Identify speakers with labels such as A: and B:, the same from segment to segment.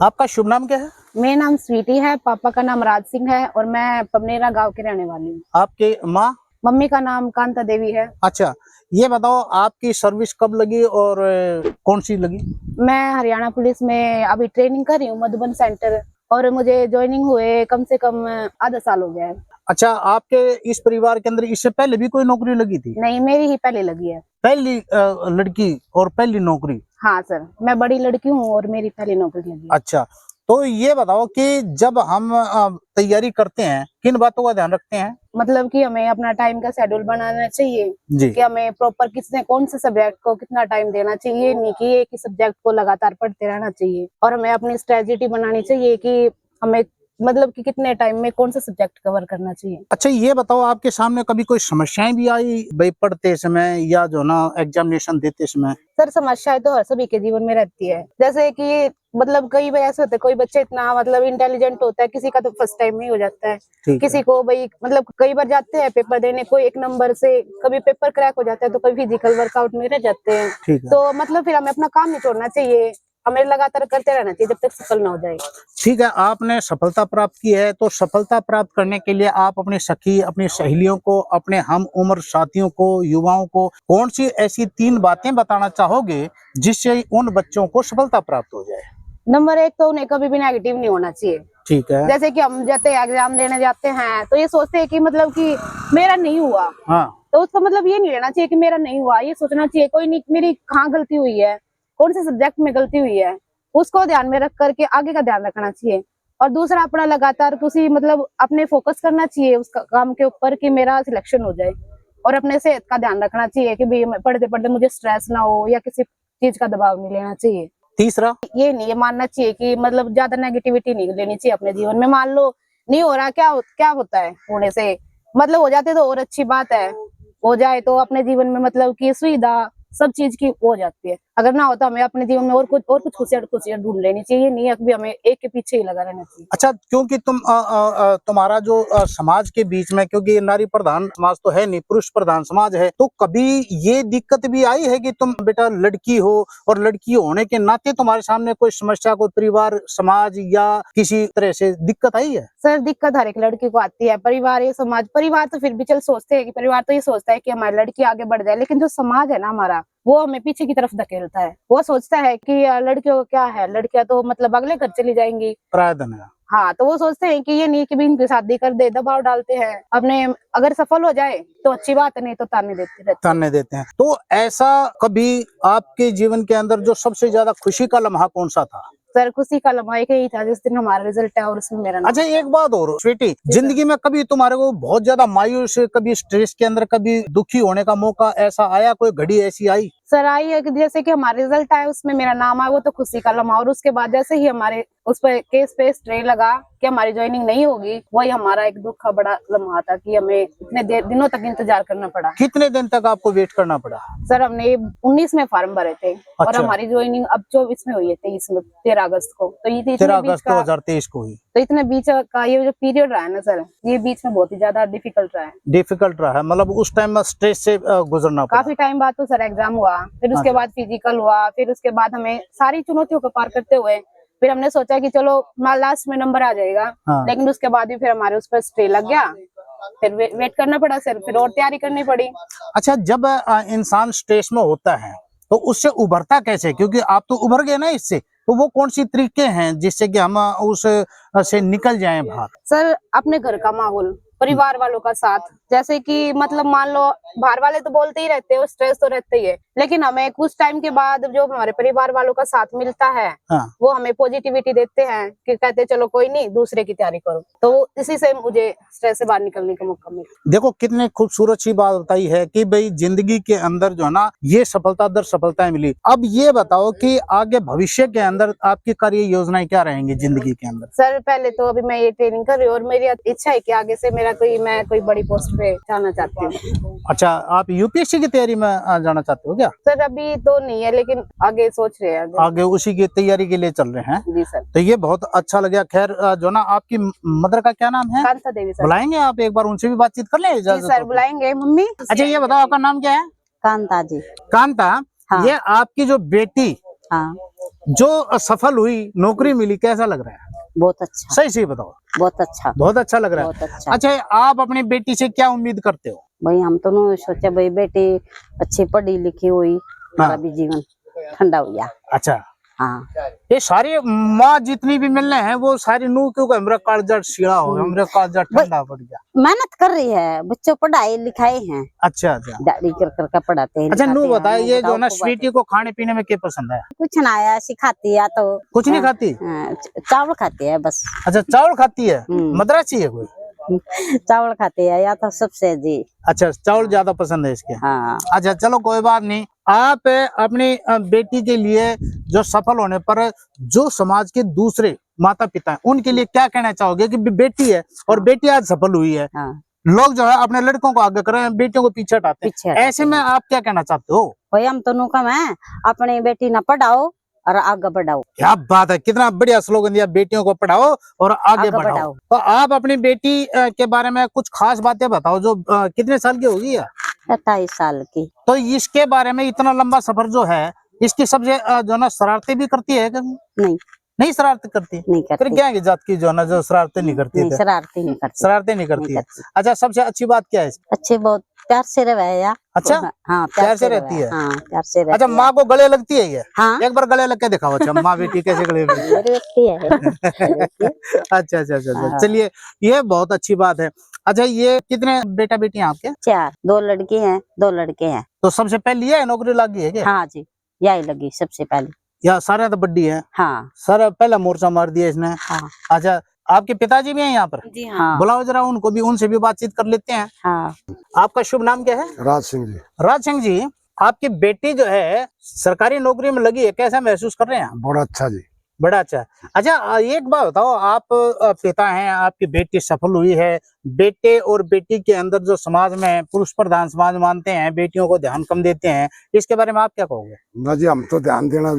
A: आपका शुभ नाम क्या है?
B: मेरा नाम स्वीटी है, पापा का नाम राज सिंह है और मैं पबनेरा गांव की रहने वाली हूँ।
A: आपके माँ?
B: मम्मी का नाम कांता देवी है।
A: अच्छा, ये बताओ आपकी सर्विस कब लगी और कौन सी लगी?
B: मैं हरियाणा पुलिस में अभी ट्रेनिंग कर रही हूँ मधुबन सेंटर, और मुझे ज्वाइनिंग हुए कम से कम आधा साल हो गया है।
A: अच्छा, आपके इस परिवार के अंदर इससे पहले भी कोई नौकरी लगी थी?
B: नहीं, मेरी ही पहले लगी है।
A: पहली लड़की और पहली नौकरी?
B: हाँ सर, मैं बड़ी लड़की हूँ और मेरी पहली नौकरी लगी है।
A: अच्छा, तो ये बताओ कि जब हम तैयारी करते हैं किन बातों का ध्यान रखते हैं?
B: मतलब कि हमें अपना टाइम का शेड्यूल बनाना चाहिए
A: जी।
B: कि हमें प्रॉपर किसने कौन से सब्जेक्ट को कितना टाइम देना चाहिए, नहीं कि एक ही सब्जेक्ट को लगातार पढ़ते रहना चाहिए। और हमें अपनी स्ट्रेटेजी बनानी चाहिए कि हमें मतलब कि कितने टाइम में कौन सा सब्जेक्ट कवर करना चाहिए।
A: अच्छा, ये बताओ आपके सामने कभी कोई समस्याएं भी आई भाई पढ़ते समय या जो ना एग्जामिनेशन देते समय?
B: सर, समस्याएं तो हर सभी के जीवन में रहती है। जैसे कि मतलब कई बार ऐसे होते हैं, कोई बच्चे इतना मतलब इंटेलिजेंट होता है, किसी का तो फर्स्ट टाइम में ही हो जाता है, किसी को भाई मतलब कई बार जाते हैं पेपर देने, कोई एक नंबर से, कभी पेपर क्रैक हो जाता है तो कभी फिजिकल वर्कआउट में रह जाते हैं। तो मतलब फिर हमें अपना काम नहीं छोड़ना चाहिए, हमें लगातार करते रहना चाहिए जब तक सफल ना हो जाए।
A: ठीक है, आपने सफलता प्राप्त की है, तो सफलता प्राप्त करने के लिए आप अपनी सखी, अपनी सहेलियों को, अपने हम उम्र साथियों को, युवाओं को कौन सी ऐसी 3 बातें बताना चाहोगे जिससे उन बच्चों को सफलता प्राप्त हो जाए?
B: नंबर 1 तो उन्हें कभी भी नेगेटिव नहीं होना चाहिए।
A: ठीक है।
B: जैसे कि हम जाते एग्जाम देने जाते हैं तो ये सोचते हैं कि मतलब कि मेरा नहीं हुआ,
A: हाँ।
B: तो उसका मतलब ये नहीं लेना चाहिए कि मेरा नहीं हुआ, ये सोचना चाहिए कोई नहीं, मेरी कहाँ गलती हुई है, कौन से सब्जेक्ट में गलती हुई है, उसको ध्यान में रख करके आगे का ध्यान रखना चाहिए। और दूसरा, अपना लगातार किसी मतलब अपने फोकस करना चाहिए उस काम के ऊपर कि मेरा सिलेक्शन हो जाए। और अपने सेहत का ध्यान रखना चाहिए कि भाई पढ़ते पढ़ते मुझे स्ट्रेस ना हो या किसी चीज का दबाव नहीं लेना चाहिए।
A: तीसरा?
B: ये नहीं मानना चाहिए कि मतलब ज्यादा नेगेटिविटी नहीं लेनी चाहिए अपने जीवन में। मान लो नहीं हो रहा, क्या होता है होने से, मतलब हो जाते तो और अच्छी बात है, हो जाए तो अपने जीवन में मतलब कि सुविधा सब चीज की हो जाती है। अगर ना हो तो हमें अपने जीवन में और कुछ खुशियां ढूंढ लेनी चाहिए, नहीं अभी हमें एक के पीछे ही लगा रहना चाहिए।
A: अच्छा, क्योंकि तुम्हारा जो समाज के बीच में, क्योंकि ये नारी प्रधान समाज तो है नहीं, पुरुष प्रधान समाज है, तो कभी ये दिक्कत भी आई है कि तुम बेटा लड़की हो और लड़की होने के नाते तुम्हारे सामने कोई समस्या, कोई परिवार, समाज या किसी तरह से दिक्कत आई है?
B: सर, दिक्कत हर एक लड़की को आती है। परिवार या समाज, परिवार तो फिर भी चल सोचते हैं कि परिवार तो ये सोचता है कि हमारी लड़की आगे बढ़ जाए, लेकिन जो समाज है ना हमारा, वो हमें पीछे की तरफ धकेलता है। वो सोचता है कि लड़कियों को क्या है, लड़कियां तो मतलब अगले घर चली जाएंगी।
A: प्रायधन है।
B: हाँ, तो वो सोचते हैं कि ये नहीं कि भी इनकी शादी कर दे, दबाव डालते हैं अपने। अगर सफल हो जाए तो अच्छी बात है, नहीं तो ताने देते रहते हैं।
A: ताने देते हैं। तो ऐसा कभी आपके जीवन के अंदर जो सबसे ज्यादा खुशी का लम्हा कौन सा था?
B: सर, खुशी का लम्हा एक ही था जिस दिन हमारा रिजल्ट है और उसमें मेरा नाम।
A: अच्छा, एक बात और स्वीटी, जिंदगी में कभी तुम्हारे को बहुत ज्यादा मायूस, कभी स्ट्रेस के अंदर, कभी दुखी होने का मौका ऐसा आया, कोई घड़ी ऐसी आई?
B: सर, आई है कि जैसे कि हमारा रिजल्ट आया उसमें मेरा नाम आया, वो तो खुशी का लम्हा। और उसके बाद जैसे ही हमारे उस पर केस पे स्टे लगा कि हमारी ज्वाइनिंग नहीं होगी, वही हमारा एक दुख का बड़ा लम्हा था कि हमें इतने दिनों तक इंतजार करना पड़ा।
A: कितने दिन तक आपको वेट करना पड़ा?
B: सर, हमने 19 में फॉर्म भरे थे और
A: अच्छा।
B: हमारी ज्वाइनिंग अब 24 में हुई है, 23 में, 13 अगस्त को। तो ये
A: 13 अगस्त 2023 को हुई।
B: तो इतने बीच का ये जो पीरियड रहा है ना सर, ये बीच में बहुत ही ज्यादा डिफिकल्ट रहा है।
A: डिफिकल्ट रहा है, मतलब उस टाइम में स्ट्रेस से गुजरना पड़ा।
B: काफी टाइम बाद तो सर एग्जाम हुआ, फिर उसके बाद फिजिकल हुआ, फिर उसके बाद हमें सारी चुनौतियों को पार करते हुए फिर हमने सोचा कि चलो लास्ट में नंबर आ जाएगा।
A: हाँ।
B: लेकिन उसके बाद भी फिर हमारे उस पर स्टे लग गया, फिर वेट करना पड़ा सर, फिर और तैयारी करनी पड़ी।
A: अच्छा, जब इंसान स्ट्रेस में होता है तो उससे उभरता कैसे? क्योंकि आप तो उभर गए ना इससे, तो वो कौन सी तरीके हैं जिससे कि हम उस से निकल जाएं बाहर?
B: सर, अपने घर का माहौल, परिवार वालों का साथ। जैसे कि मतलब मान लो बाहर वाले तो बोलते ही रहते हैं, स्ट्रेस तो रहते ही है, लेकिन हमें कुछ टाइम के बाद जो हमारे परिवार वालों का साथ मिलता है,
A: हाँ।
B: वो हमें पॉजिटिविटी देते हैं कि कहते हैं चलो कोई नहीं, दूसरे की तैयारी करो। तो इसी से मुझे स्ट्रेस से बाहर निकलने का मौका मिला।
A: देखो कितने खूबसूरत सी बात बताई है कि भाई जिंदगी के अंदर जो है ना, ये सफलता दर सफलताएं मिली। अब ये बताओ कि आगे भविष्य के अंदर आपकी कार्य योजनाएं क्या रहेंगी जिंदगी के अंदर?
B: सर, पहले तो अभी मैं ये ट्रेनिंग कर रही हूँ और मेरी इच्छा है कि आगे से मैं कोई बड़ी पोस्ट पे जाना चाहती हूँ।
A: अच्छा, आप यूपीएससी की तैयारी में जाना चाहते हो क्या?
B: सर, अभी तो नहीं है, लेकिन आगे सोच रहे हैं।
A: आगे उसी की तैयारी के लिए चल रहे हैं?
B: जी सर।
A: तो ये बहुत अच्छा लगा। खैर, जो ना आपकी मदर का क्या नाम है?
B: कांता देवी सर।
A: बुलाएंगे आप एक बार, उनसे भी बातचीत कर ले
B: जी सर, बुलाएंगे। मम्मी,
A: अच्छा, ये बताओ आपका नाम क्या है?
C: कांता जी।
A: कांता।
C: हाँ।
A: ये आपकी जो बेटी
C: हाँ
A: जो सफल हुई, नौकरी मिली, कैसा लग रहा है?
C: बहुत अच्छा,
A: सही सही बताओ।
C: बहुत अच्छा,
A: बहुत अच्छा लग रहा है।
C: बहुत अच्छा।
A: अच्छा, आप अपनी बेटी से क्या उम्मीद करते हो?
C: भाई हम तो न सोचे भाई बेटी अच्छी पढ़ी लिखी हुई, हमारा भी जीवन ठंडा हो गया।
A: अच्छा,
C: हाँ
A: ये सारी माँ जितनी भी मिलने हैं वो सारी नू क्यों हमरा कालजट सीड़ा हो, हमरा कालजट ठंडा पड़ गया।
C: मेहनत कर रही है, बच्चों पढ़ाई लिखाए हैं,
A: अच्छा अच्छा।
C: दादी कर पढ़ाते हैं।
A: अच्छा, नू
C: लिखाते
A: बताए
C: हैं,
A: ये जो ना
C: बताओ
A: स्वीटी को खाने पीने में क्या पसंद है?
C: कुछ ना आया, सिखाती है तो
A: कुछ नहीं खाती?
C: चावल खाती है बस।
A: अच्छा, चावल खाती है? मद्रासी है कोई?
C: चावल खाती है या तो सबसे जी।
A: अच्छा, चावल ज्यादा पसंद है इसके।
C: हाँ
A: अच्छा चलो कोई बात नहीं। आप अपनी बेटी के लिए जो सफल होने पर जो समाज के दूसरे माता पिता हैं उनके लिए क्या कहना चाहोगे कि बेटी है और बेटी आज सफल हुई है,
C: हाँ
A: लोग जो है अपने लड़कों को आगे कर रहे हैं, बेटियों को पीछे हटाते हैं, ऐसे में आप क्या कहना चाहते हो?
C: भाई हम तो नुकम है, अपनी बेटी ना पढ़ाओ और आगे बढ़ाओ।
A: क्या बात है, कितना बढ़िया स्लोगन दिया, बेटियों को पढ़ाओ और आगे बढ़ाओ। तो आप अपनी बेटी के बारे में कुछ खास बातें बताओ, जो कितने साल की होगी?
C: 28 साल की।
A: तो इसके बारे में इतना लंबा सफर जो है, इसकी सबसे जो ना शरारतें भी करती है क्या?
C: नहीं
A: नहीं शरारत करती?
C: नहीं करती।
A: फिर क्या की जात की जो ना जो शरारतें नहीं करती?
C: नहीं, शरारती नहीं करती।
A: शरारतें नहीं करती है। अच्छा, सबसे अच्छी बात क्या है?
C: अच्छे बहुत प्यार से रहे या।
A: अच्छा,
C: हाँ
A: प्यार से रहती है।
C: हाँ प्यार से रहती
A: अच्छा,
C: है।
A: माँ को गले लगती है ये?
C: हाँ
A: एक बार गले लग के दिखाओ। अच्छा, माँ बेटी कैसे गले लगती है? अच्छा अच्छा अच्छा, चलिए ये बहुत अच्छी बात है। अच्छा, ये कितने बेटा बेटी हैं आपके?
C: 4, 2 लड़की हैं, 2 लड़के हैं।
A: तो सबसे पहली है नौकरी लगी है क्या?
C: हाँ जी, यही लगी सबसे पहले।
A: या सारे तो बड्डी है?
C: हाँ
A: सारा पहला मोर्चा मार दिया इसने।
C: हाँ
A: अच्छा, आपके पिताजी भी हैं यहाँ पर?
C: जी हाँ।
A: बुलाओ जरा उनको भी, उनसे भी बातचीत कर लेते हैं।
C: हाँ
A: आपका शुभ नाम क्या है?
D: राज सिंह जी।
A: राज सिंह जी, आपकी बेटी जो है सरकारी नौकरी में लगी है, कैसा महसूस कर रहे हैं?
D: बड़ा अच्छा जी।
A: बड़ा अच्छा। अच्छा, एक बात बताओ, आप पिता हैं, आपकी बेटी सफल हुई है, बेटे और बेटी के अंदर जो समाज में पुरुष प्रधान समाज मानते हैं, बेटियों को ध्यान कम देते हैं, इसके बारे में आप क्या कहोगे?
D: ना जी, हम तो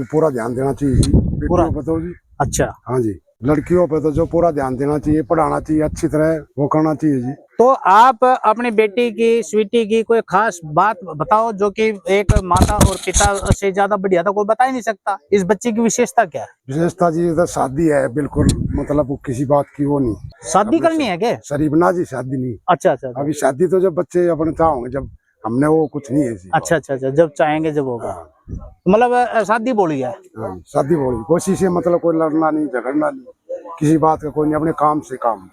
D: पूरा ध्यान देना चाहिए जी बेटियों पे तो जी।
A: अच्छा,
D: हाँ जी, लड़कियों पे तो जो पूरा ध्यान देना चाहिए, पढ़ाना चाहिए, अच्छी तरह वो करना चाहिए जी।
A: तो आप अपनी बेटी की, स्वीटी की कोई खास बात बताओ जो कि एक माता और पिता से ज्यादा बढ़िया तो कोई बता ही नहीं सकता। इस बच्चे की विशेषता क्या है?
D: विशेषता जी तो शादी है, बिल्कुल मतलब वो किसी बात की वो नहीं।
A: शादी करनी है क्या?
D: शरीफ ना जी, शादी नहीं।
A: अच्छा अच्छा।
D: अभी शादी तो जब बच्चे अपने चाहोगे, जब हमने वो कुछ नहीं है जी।
A: अच्छा अच्छा अच्छा, जब चाहेंगे जब होगा।
D: हाँ,
A: मतलब शादी बोली है?
D: हाँ, शादी बोली कोशिश है, मतलब कोई लड़ना नहीं, झगड़ना नहीं, किसी बात का कोई नहीं, अपने काम से काम।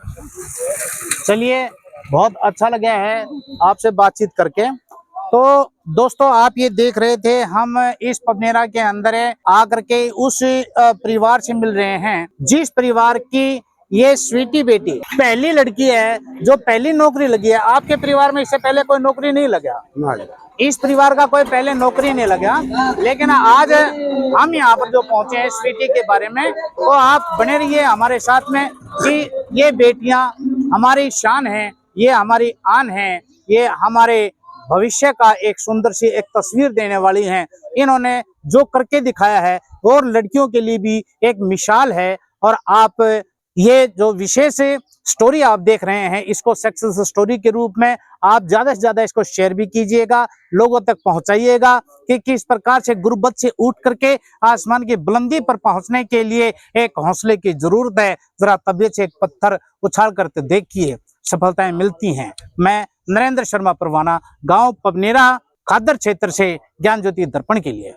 A: चलिए, बहुत अच्छा लगा है आपसे बातचीत करके। तो दोस्तों, आप ये देख रहे थे, हम इस पबनेरा के अंदर आकर के उस परिवार से मिल रहे हैं जिस परिवार की ये स्वीटी बेटी पहली लड़की है जो पहली नौकरी लगी है। आपके परिवार में इससे पहले कोई नौकरी नहीं लगा?
D: नहीं,
A: इस परिवार का कोई पहले नौकरी नहीं लगा, लेकिन आज हम यहाँ पर जो पहुंचे हैं स्वीटी के बारे में, तो आप बने रहिए हमारे साथ में कि ये बेटियां हमारी शान है, ये हमारी आन है, ये हमारे भविष्य का एक सुंदर सी एक तस्वीर देने वाली हैं। इन्होंने जो करके दिखाया है और लड़कियों के लिए भी एक मिसाल है। और आप ये जो विशेष स्टोरी आप देख रहे हैं, इसको सक्सेस स्टोरी के रूप में आप ज्यादा से ज्यादा इसको शेयर भी कीजिएगा, लोगों तक पहुंचाइएगा कि किस प्रकार से गुर्बत से उठ करके आसमान की बुलंदी पर पहुंचने के लिए एक हौसले की जरूरत है। जरा तबीयत से एक पत्थर उछाल करके देखिए, सफलताएं मिलती हैं। मैं नरेंद्र शर्मा परवाना, गांव पबनेरा, खादर क्षेत्र से, ज्ञान ज्योति दर्पण के लिए।